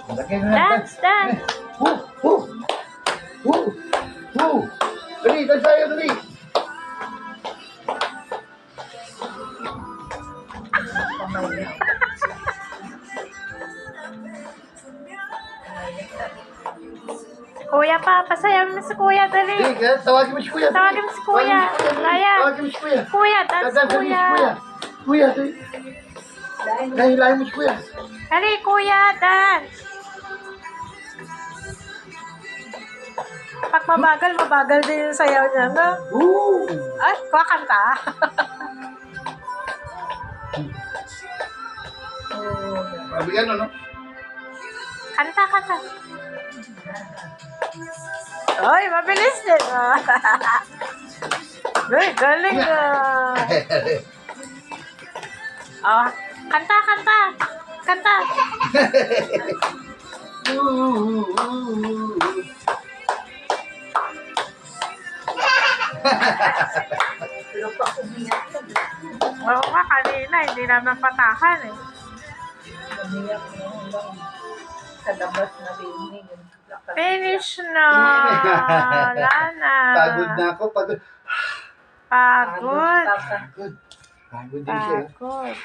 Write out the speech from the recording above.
Lagyan na natin. Dance, dance. Woo! Woo! Woo! Woo! Dali, dali tayo, dali. Kuya pa, pasayaw mo si Kuya, dali. Dali, kaya tawagin mo si Kuya. dali. Tawagin mo si Kuya. Kaya. Tawagin mo si Kuya. Kuya, dance Dadaan mo si Kuya. Kuya. Kuya, dali. Dahilahin mo si Kuya. Dali, Kuya, dance. Pag mabagal, mabagal din yung sayaw niya, no? Woo! Ay, kakanta. Sabi ka no? Kanta, kanta. Oy, mabilis din. Uy, galing ah. Oh, kanta, kanta. Kanta. Oo nga, kanina, hindi naman patahan eh. Umiyak na hanggang sa labas na rinig. Finish na. Wala na. Pagod na ako, pagod. Pagod. Pagod. Pagod din siya. Pagod.